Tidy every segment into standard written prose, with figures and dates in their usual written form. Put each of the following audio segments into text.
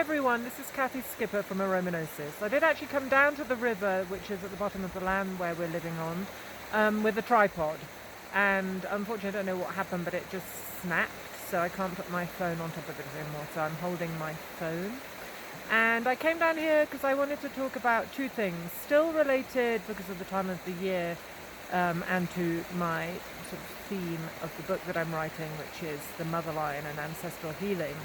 everyone, this is Kathy Skipper from Aromagnosis. I did actually come down to the river, which is at the bottom of the land where we're living on, with a tripod. And unfortunately I don't know what happened, but it just snapped, so I can't put my phone on top of it anymore, so I'm holding my phone. And I came down here because I wanted to talk about two things, still related because of the time of the year, and to my sort of theme of the book that I'm writing, which is the motherline and ancestral healing.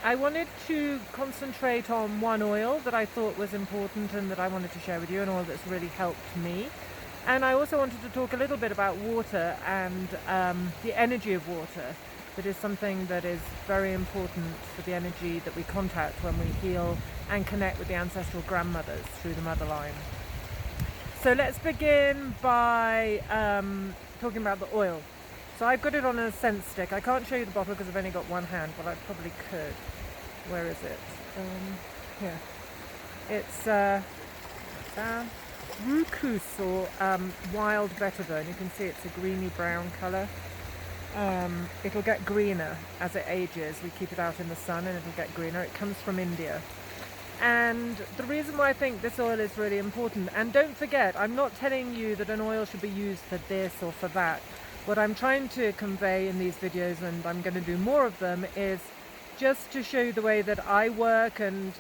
I wanted to concentrate on one oil that I thought was important and that I wanted to share with you, an oil that's really helped me. And I also wanted to talk a little bit about water and the energy of water. That is something that is very important for the energy that we contact when we heal and connect with the ancestral grandmothers through the motherline. So let's begin by talking about the oil. So I've got it on a scent stick. I can't show you the bottle because I've only got one hand, but I probably could. Where is it? Here. It's Rookus or wild vetiver, and you can see it's a greeny brown colour. It'll get greener as it ages. We keep it out in the sun and it'll get greener. It comes from India. And the reason why I think this oil is really important, and don't forget, I'm not telling you that an oil should be used for this or for that. What I'm trying to convey in these videos, and I'm going to do more of them, is just to show you the way that I work and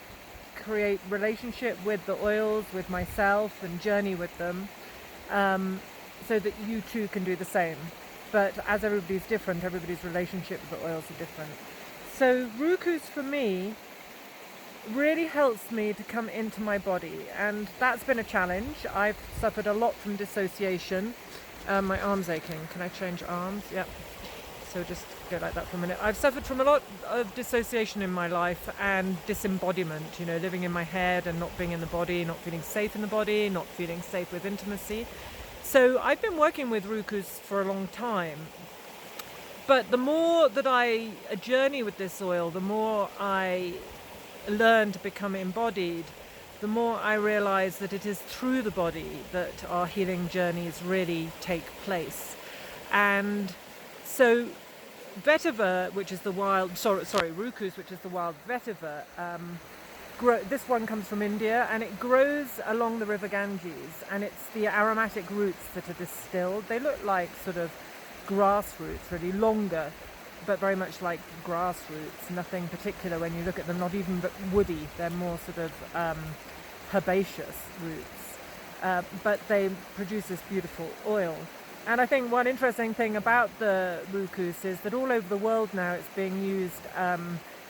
create relationship with the oils, with myself, and journey with them, so that you too can do the same. But as everybody's different, everybody's relationship with the oils are different. So Rookus for me really helps me to come into my body, and that's been a challenge. I've suffered a lot from dissociation. My arm's aching. Can I change arms? Yep. So just go like that for a minute. I've suffered from a lot of dissociation in my life and disembodiment, you know, living in my head and not being in the body, not feeling safe in the body, not feeling safe with intimacy. So I've been working with Rookus for a long time. But the more that I journey with this oil, the more I learn to become embodied, the more I realize that it is through the body that our healing journeys really take place. And so vetiver, which is the wild, Rookus, which is the wild vetiver, this one comes from India, and it grows along the river Ganges, and it's the aromatic roots that are distilled. They look like sort of grass roots, really longer, but very much like grass roots, nothing particular when you look at them, not even woody. They're more sort of herbaceous roots, but they produce this beautiful oil. And I think one interesting thing about the Rookus is that all over the world now it's being used,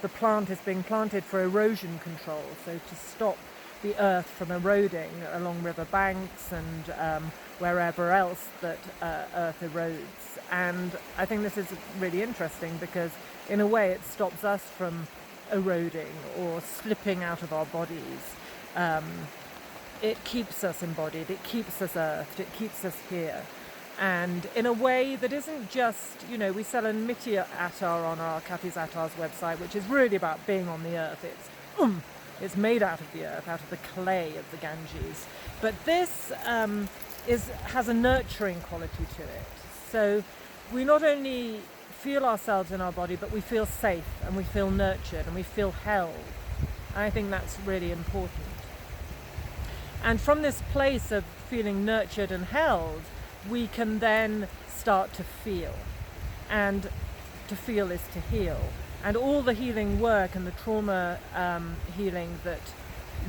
the plant is being planted for erosion control, so to stop the earth from eroding along river banks and wherever else that earth erodes. And I think this is really interesting because in a way it stops us from eroding or slipping out of our bodies. It keeps us embodied, it keeps us earthed, it keeps us here. And in a way that isn't just, you know, we sell a Miti attar on our Kathy's Attar's website, which is really about being on the earth. It's made out of the earth, out of the clay of the Ganges. But this has a nurturing quality to it. So we not only feel ourselves in our body, but we feel safe and we feel nurtured and we feel held. And I think that's really important. And from this place of feeling nurtured and held, we can then start to feel. And to feel is to heal. And all the healing work and the trauma healing that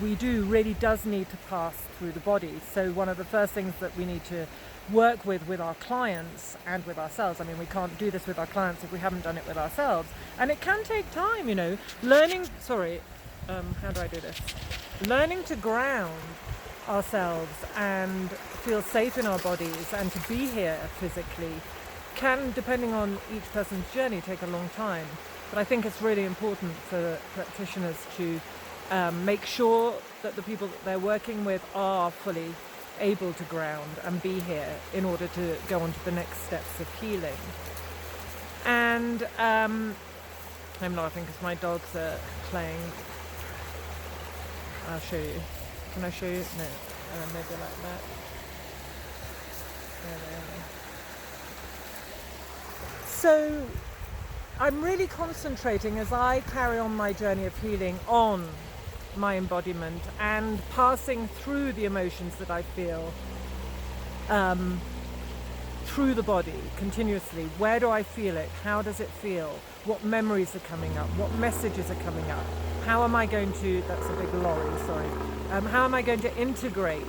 we do really does need to pass through the body. So one of the first things that we need to work with our clients and with ourselves, I mean, we can't do this with our clients if we haven't done it with ourselves. And it can take time, you know. How do I do this? Learning to ground ourselves and feel safe in our bodies and to be here physically can, depending on each person's journey, take a long time. But I think it's really important for practitioners to make sure that the people that they're working with are fully able to ground and be here in order to go on to the next steps of healing. And I'm laughing because my dogs are playing. I'll show you. Can I show you? No. Maybe like that. There. So I'm really concentrating as I carry on my journey of healing on my embodiment and passing through the emotions that I feel through the body continuously. Where do I feel it? How does it feel? What memories are coming up? What messages are coming up? How am I going to, that's a big lorry, sorry. How am I going to integrate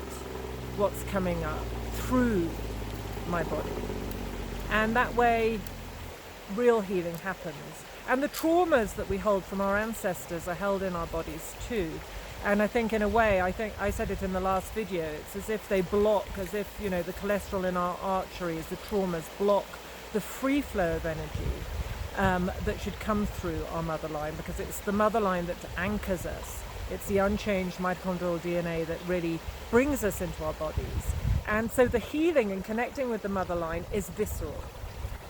what's coming up through my body? And that way, real healing happens. And the traumas that we hold from our ancestors are held in our bodies too. And I think in a way, I said it in the last video, it's as if they block, as if, you know, the cholesterol in our arteries, the traumas block the free flow of energy that should come through our motherline, because it's the motherline that anchors us. It's the unchanged mitochondrial DNA that really brings us into our bodies. And so the healing and connecting with the motherline is visceral.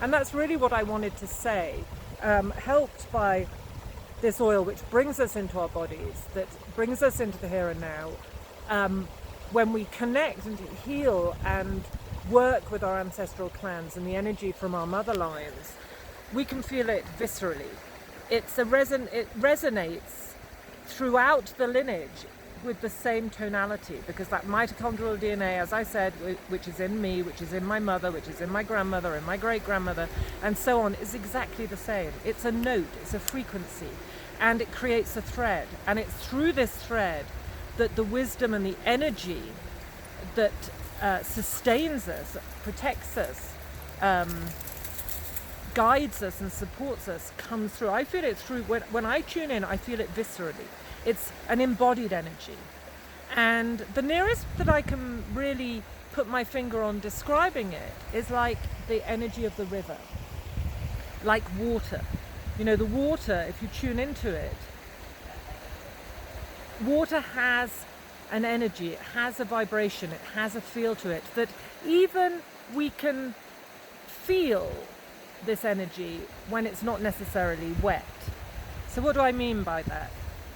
And that's really what I wanted to say, helped by this oil which brings us into our bodies, that brings us into the here and now. When we connect and heal and work with our ancestral clans and the energy from our motherlines, we can feel it viscerally. It resonates throughout the lineage with the same tonality, because that mitochondrial DNA, as I said, which is in me, which is in my mother, which is in my grandmother, and my great-grandmother, and so on, is exactly the same. It's a note, it's a frequency, and it creates a thread. And it's through this thread that the wisdom and the energy that sustains us, protects us, guides us and supports us comes through. I feel it through, when I tune in, I feel it viscerally. It's an embodied energy. And the nearest that I can really put my finger on describing it is like the energy of the river, like water. You know, the water, if you tune into it, water has an energy, it has a vibration, it has a feel to it, that even we can feel this energy when it's not necessarily wet. So what do I mean by that?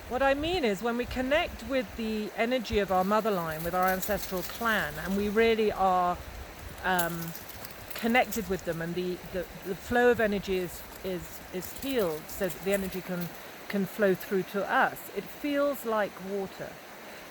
What I mean is, when we connect with the energy of our motherline, with our ancestral clan, and we really are connected with them, and the flow of energy is healed so that the energy can flow through to us, it feels like water.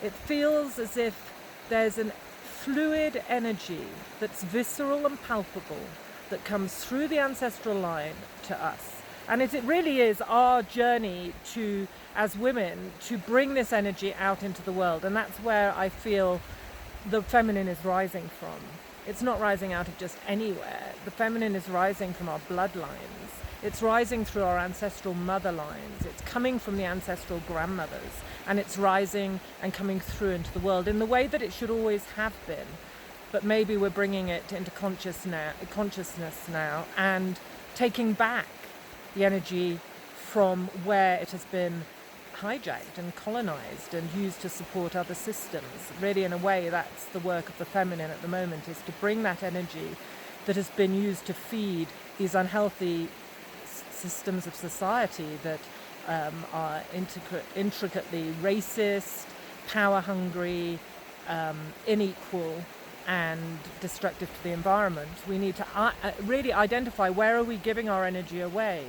It feels as if there's a fluid energy that's visceral and palpable that comes through the ancestral line to us. And it really is our journey to, as women, to bring this energy out into the world. And that's where I feel the feminine is rising from. It's not rising out of just anywhere. The feminine is rising from our bloodlines. It's rising through our ancestral mother lines. It's coming from the ancestral grandmothers. And it's rising and coming through into the world in the way that it should always have been. But maybe we're bringing it into consciousness now and taking back the energy from where it has been hijacked and colonized and used to support other systems. Really, in a way, that's the work of the feminine at the moment, is to bring that energy that has been used to feed these unhealthy systems of society that are intricately racist, power-hungry, unequal, and destructive to the environment. We need to really identify, where are we giving our energy away?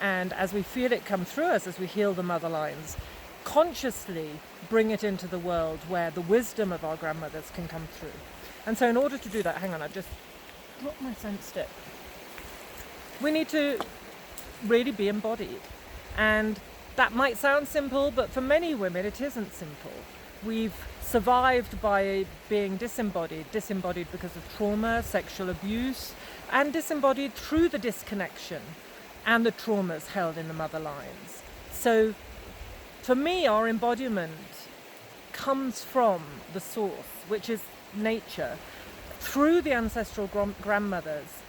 And as we feel it come through us, as we heal the motherlines, consciously bring it into the world where the wisdom of our grandmothers can come through. And so in order to do that, hang on, I've just dropped my scent stick. We need to really be embodied. And that might sound simple, but for many women it isn't simple. We've survived by being disembodied because of trauma, sexual abuse, and disembodied through the disconnection and the traumas held in the motherlines. So for me, our embodiment comes from the source, which is nature, through the ancestral grandmothers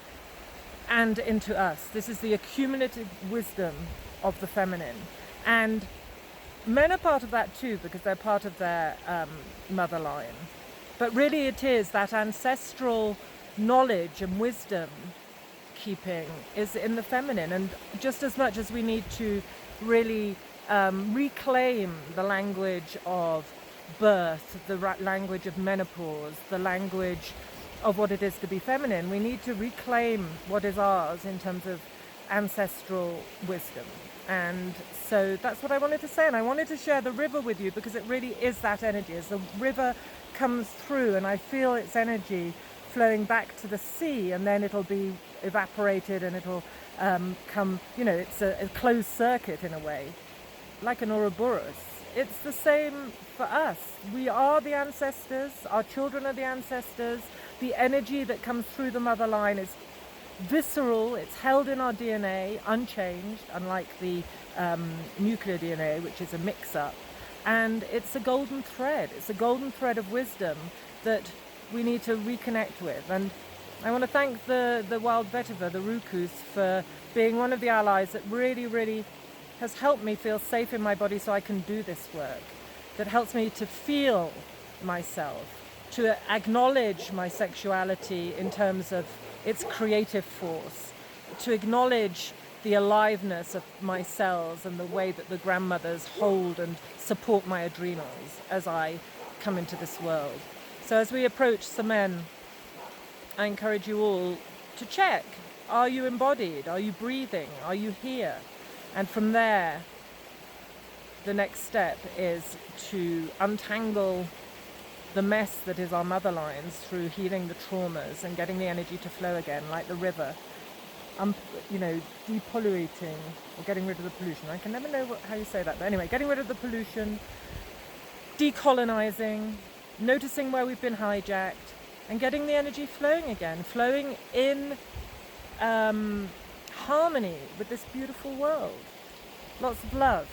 and into us. This is the accumulative wisdom of the feminine. And men are part of that too, because they're part of their motherline. But really it is that ancestral knowledge and wisdom keeping is in the feminine. And just as much as we need to really reclaim the language of birth, the language of menopause, the language of what it is to be feminine, we need to reclaim what is ours in terms of ancestral wisdom. And so that's what I wanted to say, and I wanted to share the river with you because it really is that energy. As the river comes through and I feel its energy flowing back to the sea, and then it'll be evaporated and it'll come, it's a closed circuit in a way, like an Ouroboros. It's the same for us. We are the ancestors, our children are the ancestors. The energy that comes through the motherline is visceral, it's held in our DNA, unchanged, unlike the nuclear DNA, which is a mix-up. And it's a golden thread. It's a golden thread of wisdom that we need to reconnect with. And I want to thank the wild vetiver, the rucus, for being one of the allies that really, really has helped me feel safe in my body so I can do this work. That helps me to feel myself, to acknowledge my sexuality in terms of its creative force, to acknowledge the aliveness of my cells and the way that the grandmothers hold and support my adrenals as I come into this world. So as we approach Semen, I encourage you all to check. Are you embodied? Are you breathing? Are you here? And from there, the next step is to untangle the mess that is our mother lines through healing the traumas and getting the energy to flow again, like the river. Depolluting or getting rid of the pollution. I can never know how you say that, but anyway, getting rid of the pollution, decolonizing, noticing where we've been hijacked, and getting the energy flowing again, flowing in harmony with this beautiful world. Lots of love.